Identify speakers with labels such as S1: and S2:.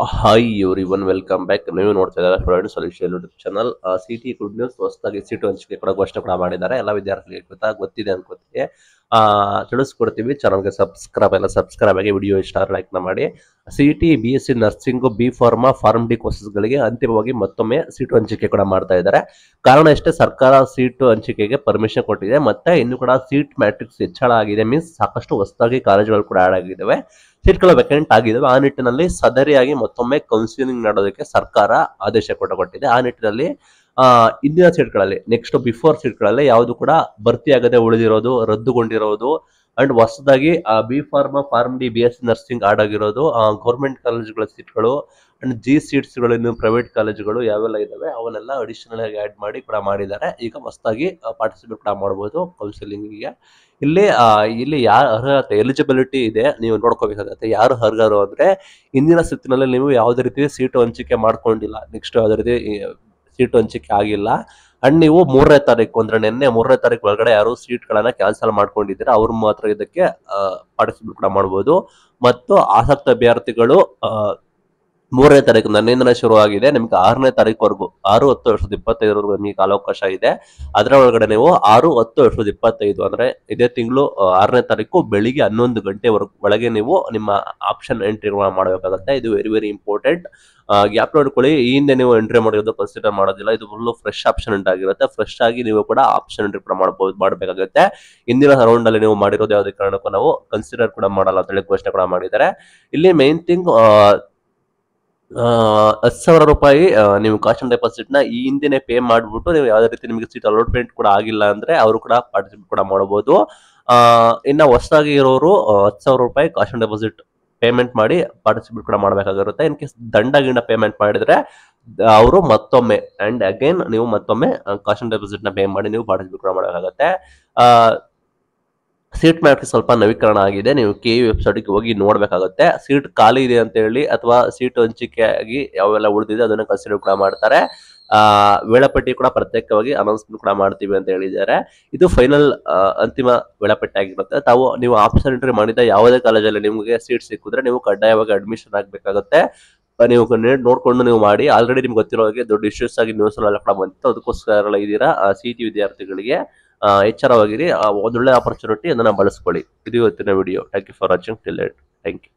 S1: Hi everyone, welcome back. ನೀವು ನೋಡ್ತಾ ಇದ್ದಾರೆ student solution YouTube channel. City good news, ಹೊಸದಾಗಿ ಸೀಟು ಹಂಚಿಕೆ ಕೂಡ ಘೋಷಣೆ ಕೂಡ ಮಾಡಿದ್ದಾರೆ. ಎಲ್ಲ ವಿದ್ಯಾರ್ಥಿಗಳಿಗೆ ಗೊತ್ತಿದೆ ಅನ್ಕೋತೀನಿ. ತಿಳಿಸ್ಕೊಡ್ತೀವಿ. ಚಾನಲ್ಗೆ ಸಬ್ಸ್ಕ್ರೈಬ್ ಆಗಿ, ವಿಡಿಯೋ ಇಷ್ಟ ಲೈಕ್ ಮಾಡಿ. ಸಿಟಿ BSc nursing, B pharma, pharm D ಕೋರ್ಸಸ್ಗಳಿಗೆ ಅಂತಿಮವಾಗಿ ಮತ್ತೊಮ್ಮೆ ಸೀಟು ಹಂಚಿಕೆ ಕೂಡ ಮಾಡ್ತಾ ಇದ್ದಾರೆ. ಕಾರಣ ಅಷ್ಟೇ, ಸರ್ಕಾರ ಸೀಟು ಹಂಚಿಕೆಗೆ ಪರ್ಮಿಷನ್ ಕೊಟ್ಟಿದೆ. ಮತ್ತೆ ಇನ್ನು ಕೂಡ ಸೀಟ್ ಮ್ಯಾಟ್ರಿಕ್ಸ್ ಹೆಚ್ಚಳ ಆಗಿದೆ. ಮೀನ್ಸ್ ಸಾಕಷ್ಟು ಹೊಸದಾಗಿ ಕಾಲೇಜುಗಳು ಕೂಡ ಆಡ್ ಆಗಿದ್ದಾವೆ, ಸೀಟ್ಗಳು ವೇಕೆಂಟ್ ಆಗಿದ್ದಾವೆ. ಆ ನಿಟ್ಟಿನಲ್ಲಿ ಸದರಿಯಾಗಿ ಮತ್ತೊಮ್ಮೆ ಕೌನ್ಸಿಲಿಂಗ್ ಮಾಡೋದಕ್ಕೆ ಸರ್ಕಾರ ಆದೇಶ ಕೊಟ್ಟಿದೆ. ಆ ನಿಟ್ಟಿನಲ್ಲಿ ಇಂದಿನ ಸೀಟ್ಗಳಲ್ಲಿ, ನೆಕ್ಸ್ಟ್ ಬಿಫೋರ್ ಸೀಟ್ಗಳಲ್ಲಿ ಯಾವುದು ಕೂಡ ಭರ್ತಿ ಆಗದೆ ಉಳಿದಿರೋದು, ರದ್ದುಗೊಂಡಿರೋದು ಅಂಡ್ ಹೊಸದಾಗಿ B pharma, pharm D, BSc nursing add ಆಗಿರೋದು, ಗೌರ್ಮೆಂಟ್ ಕಾಲೇಜುಗಳ ಸೀಟ್ಗಳು ಅಂಡ್ ಸೀಟ್ಸ್ಗಳು, ಇನ್ನು ಪ್ರೈವೇಟ್ ಕಾಲೇಜುಗಳು ಯಾವೆಲ್ಲ ಇದಾವೆ ಅವನ್ನೆಲ್ಲ ಅಡಿಷನಲ್ ಆಗಿ ಆಡ್ ಮಾಡಿ ಕೂಡ ಮಾಡಿದ್ದಾರೆ. ಈಗ ಹೊಸದಾಗಿ ಪಾರ್ಟಿಸಿಪೇಟ್ ಕೂಡ ಮಾಡಬಹುದು ಕೌನ್ಸಿಲಿಂಗ್ಗೆ. ಇಲ್ಲಿ ಯಾರ ಅರ್ಹತೆ, ಎಲಿಜಿಬಿಲಿಟಿ ಇದೆ ನೀವು ನೋಡ್ಕೋಬೇಕಾಗತ್ತೆ. ಯಾರು ಅರ್ಹರು ಅಂದ್ರೆ, ಇಂದಿನ ಸ್ಥಿತಿನಲ್ಲಿ ನೀವು ಯಾವುದೇ ರೀತಿ ಸೀಟು ಹಂಚಿಕೆ ಮಾಡ್ಕೊಂಡಿಲ್ಲ, ನೆಕ್ಸ್ಟ್ ಯಾವುದೇ ರೀತಿ ಸೀಟು ಹಂಚಿಕೆ ಆಗಿಲ್ಲ ಅಂಡ್ ನೀವು 3ನೇ ತಾರೀಕು ಅಂದ್ರೆ ನಿನ್ನೆ 3ನೇ ತಾರೀಕು ಒಳಗಡೆ ಯಾರು ಸೀಟ್ಗಳನ್ನ ಕ್ಯಾನ್ಸಲ್ ಮಾಡ್ಕೊಂಡಿದ್ದೀರಾ ಅವ್ರು ಮಾತ್ರ ಇದಕ್ಕೆ ಪಾರ್ಟಿಸಿಪೇಟ್ ಕೂಡ ಮಾಡಬಹುದು. ಮತ್ತು ಆಸಕ್ತ ಅಭ್ಯರ್ಥಿಗಳು 3ನೇ ತಾರೀಕು ನನ್ನಿಂದನೇ ಶುರು ಆಗಿದೆ, ನಿಮ್ಗೆ 6ನೇ ತಾರೀಕುವರೆಗೂ 6-10-2025 ನಿಮಗೆ ಕಾಲಾವಕಾಶ ಇದೆ. ಅದರ ಒಳಗಡೆ ನೀವು 6-10-2025 ಅಂದ್ರೆ ಇದೇ ತಿಂಗಳು 6ನೇ ತಾರೀಕು ಬೆಳಿಗ್ಗೆ 11 ಗಂಟೆ ಒಳಗೆ ನೀವು ನಿಮ್ಮ ಆಪ್ಷನ್ ಎಂಟ್ರಿ ಮಾಡಬೇಕಾಗುತ್ತೆ. ಇದು ವೆರಿ ವೆರಿ ಇಂಪಾರ್ಟೆಂಟ್. ಗ್ಯಾಪ್ ನೋಡ್ಕೊಳ್ಳಿ. ಈ ಹಿಂದೆ ನೀವು ಎಂಟ್ರಿ ಮಾಡಿರೋದು ಕನ್ಸಿಡರ್ ಮಾಡೋದಿಲ್ಲ. ಇದು ಫುಲ್ ಫ್ರೆಶ್ ಆಪ್ಷನ್ ಎಂಟ್ ಆಗಿರುತ್ತೆ. ಫ್ರೆಶ್ ಆಗಿ ನೀವು ಕೂಡ ಆಪ್ಷನ್ ಎಂಟ್ರಿ ಕೂಡ ಮಾಡಬೇಕಾಗುತ್ತೆ. ಇಂದಿನ ರೌಂಡ್ ಅಲ್ಲಿ ನೀವು ಮಾಡಿರೋದು ಯಾವುದೇ ಕಾರಣಕ್ಕೂ ನಾವು ಕನ್ಸಿಡರ್ ಕೂಡ ಮಾಡಲ್ಲ ಅಂತ ಹೇಳಿ ಘೋಷಣೆ ಕೂಡ ಮಾಡಿದ್ದಾರೆ. ಇಲ್ಲಿ ಮೇನ್ ಥಿಂಗ್, 10,000 ರೂಪಾಯಿ ನೀವು ಕಾಸ್ಟ್ ಆನ್ ಡೆಪಾಸಿಟ್ ನ ಈ ಹಿಂದೆನೆ ಪೇ ಮಾಡ್ಬಿಟ್ಟು, ನೀವು ಯಾವುದೇ ರೀತಿ ನಿಮಗೆ ಸೀಟ್ ಅಲಾಟ್ಮೆಂಟ್ ಕೂಡ ಆಗಿಲ್ಲ ಅಂದ್ರೆ ಅವರು ಕೂಡ ಪಾರ್ಟಿಸಿಪೇಟ್ ಕೂಡ ಮಾಡಬಹುದು. ಇನ್ನ ಹೊಸದಾಗಿ ಇರೋರು 10,000 ರೂಪಾಯಿ ಕಾಸ್ಟ್ ಆನ್ ಡೆಪಾಸಿಟ್ ಪೇಮೆಂಟ್ ಮಾಡಿ ಪಾರ್ಟಿಸಿಪೇಟ್ ಕೂಡ ಮಾಡಬೇಕಾಗಿರುತ್ತೆ. ಇನ್ ಕೇಸ್ ದಂಡ ಪೇಮೆಂಟ್ ಮಾಡಿದ್ರೆ ಅವರು ಮತ್ತೊಮ್ಮೆ ಅಂಡ್ ಅಗೇನ್ ನೀವು ಮತ್ತೊಮ್ಮೆ ಕಾಸ್ಟ್ ಆನ್ ಡೆಪಾಸಿಟ್ ನ ಪೇ ಮಾಡಿ ನೀವು ಪಾರ್ಟಿಸಿಪೇಟ್ ಕೂಡ ಮಾಡಬೇಕಾಗುತ್ತೆ. ಸೀಟ್ ಮ್ಯಾಟ್ರಿಕ್ಸ್ ಸ್ವಲ್ಪ ನವೀಕರಣ ಆಗಿದೆ. ನೀವು KU ವೆಬ್ಸೈಟ್ಗೆ ಹೋಗಿ ನೋಡ್ಬೇಕಾಗುತ್ತೆ. ಸೀಟ್ ಖಾಲಿ ಇದೆ ಅಂತ ಹೇಳಿ ಅಥವಾ ಸೀಟ್ ಹಂಚಿಕೆ ಆಗಿ ಯಾವೆಲ್ಲ ಉಳಿದಿದೆ ಅದನ್ನ ಕನ್ಸಿಡರ್ ಕೂಡ ಮಾಡ್ತಾರೆ. ವೇಳಾಪಟ್ಟಿ ಕೂಡ ಪ್ರತ್ಯೇಕವಾಗಿ ಅನೌನ್ಸ್ಮೆಂಟ್ ಕೂಡ ಮಾಡ್ತೀವಿ ಅಂತ ಹೇಳಿದ್ದಾರೆ. ಇದು ಫೈನಲ್ ಅಂತಿಮ ವೇಳಾಪಟ್ಟಿ ಆಗಿರುತ್ತೆ. ನೀವು ಆಪ್ಷನ್ ಎಂಟ್ರಿ ಮಾಡಿದ ಯಾವುದೇ ಕಾಲೇಜಲ್ಲಿ ನಿಮಗೆ ಸೀಟ್ ಸಿಕ್ಕಿದ್ರೆ ನೀವು ಕಡ್ಡಾಯವಾಗಿ ಅಡ್ಮಿಷನ್ ಆಗಬೇಕಾಗುತ್ತೆ. ನೀವು ನೋಡ್ಕೊಂಡು ನೀವು ಮಾಡಿ. ಆಲ್ರೆಡಿ ನಿಮ್ಗೆ ಗೊತ್ತಿರೋ ಹಾಗೆ ದೊಡ್ಡ ಇಶ್ಯೂಸ್ ಆಗಿ ನ್ಯೂಸ್ ಎಲ್ಲ ಕೂಡ ಬಂತು. ಅದಕ್ಕೋಸ್ಕರ ಇದ್ದೀರಾ CT ವಿದ್ಯಾರ್ಥಿಗಳಿಗೆ ಎಚ್ಚರವಾಗಿರಿ. ಒಂದೊಳ್ಳೆ ಆಪರ್ಚುನಿಟಿ ಅದನ್ನ ಬಳಸ್ಕೊಳ್ಳಿ. ಇದು ಇವತ್ತಿನ video. Thank you for watching till end. Thank you.